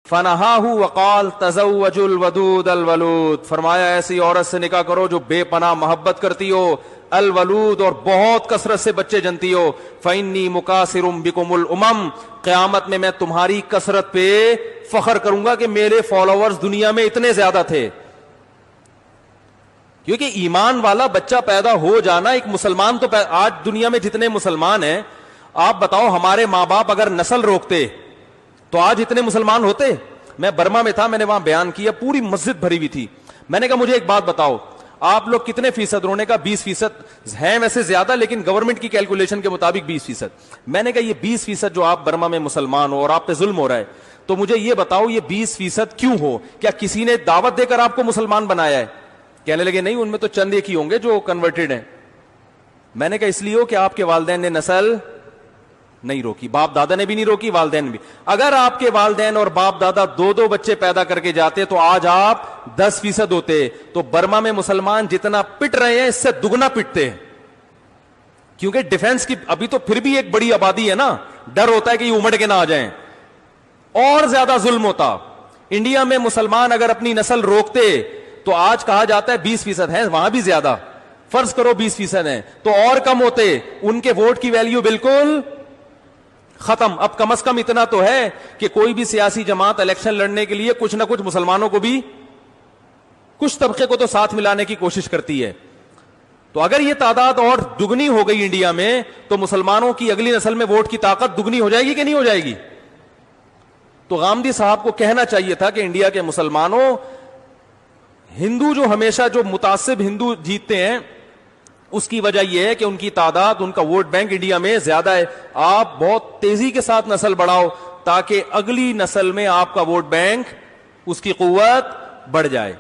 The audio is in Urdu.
فنہاہ وقال تزوجوا الودود الولود، فرمایا ایسی عورت سے نکاح کرو جو بے پناہ محبت کرتی ہو، الولود اور بہت کثرت سے بچے جنتی ہو، فإنی مکاثر بکم الامم، قیامت میں تمہاری کثرت پہ فخر کروں گا کہ میرے فالوورز دنیا میں اتنے زیادہ تھے. کیونکہ ایمان والا بچہ پیدا ہو جانا ایک مسلمان تو آج دنیا میں جتنے مسلمان ہیں آپ بتاؤ، ہمارے ماں باپ اگر نسل روکتے تو آج اتنے مسلمان ہوتے؟ میں برما میں تھا، میں نے وہاں بیان کیا، پوری مسجد بھری ہوئی تھی. میں نے کہا مجھے ایک بات بتاؤ، آپ لوگ کتنے فیصد رونے کا؟ 20% ہیں ویسے زیادہ، لیکن گورنمنٹ کی کیلکولیشن کے مطابق 20%. میں نے کہا یہ 20% جو آپ برما میں مسلمان ہو اور آپ پہ ظلم ہو رہا ہے، تو مجھے یہ بتاؤ یہ 20% کیوں ہو؟ کیا کسی نے دعوت دے کر آپ کو مسلمان بنایا ہے؟ کہنے لگے نہیں، ان میں تو چند ایک ہی ہوں گے جو کنورٹڈ ہیں. میں نے کہا اس لیے ہو کہ آپ کے والدین نے نسل نہیں روکی، باپ دادا نے بھی نہیں روکی، والدین بھی. اگر آپ کے والدین اور باپ دادا دو بچے پیدا کر کے جاتے تو آج آپ 10% ہوتے. تو برما میں مسلمان جتنا پٹ رہے ہیں اس سے دگنا پٹتے ہیں، کیونکہ ڈیفنس کی ابھی تو پھر بھی ایک بڑی آبادی ہے نا، ڈر ہوتا ہے کہ یہ امڑ کے نہ آ جائیں، اور زیادہ ظلم ہوتا. انڈیا میں مسلمان اگر اپنی نسل روکتے تو آج کہا جاتا ہے 20% ہے، وہاں بھی زیادہ، فرض کرو 20% ہیں تو اور کم ہوتے، ان کے ووٹ کی ویلیو بالکل ختم. اب کم از کم اتنا تو ہے کہ کوئی بھی سیاسی جماعت الیکشن لڑنے کے لیے کچھ نہ کچھ مسلمانوں کو بھی، کچھ طبقے کو تو ساتھ ملانے کی کوشش کرتی ہے. تو اگر یہ تعداد اور دگنی ہو گئی انڈیا میں تو مسلمانوں کی اگلی نسل میں ووٹ کی طاقت دگنی ہو جائے گی کہ نہیں ہو جائے گی؟ تو غامدی صاحب کو کہنا چاہیے تھا کہ انڈیا کے مسلمانوں، ہندو جو ہمیشہ جو متعصب ہندو جیتتے ہیں اس کی وجہ یہ ہے کہ ان کی تعداد، ان کا ووٹ بینک انڈیا میں زیادہ ہے. آپ بہت تیزی کے ساتھ نسل بڑھاؤ تاکہ اگلی نسل میں آپ کا ووٹ بینک، اس کی قوت بڑھ جائے.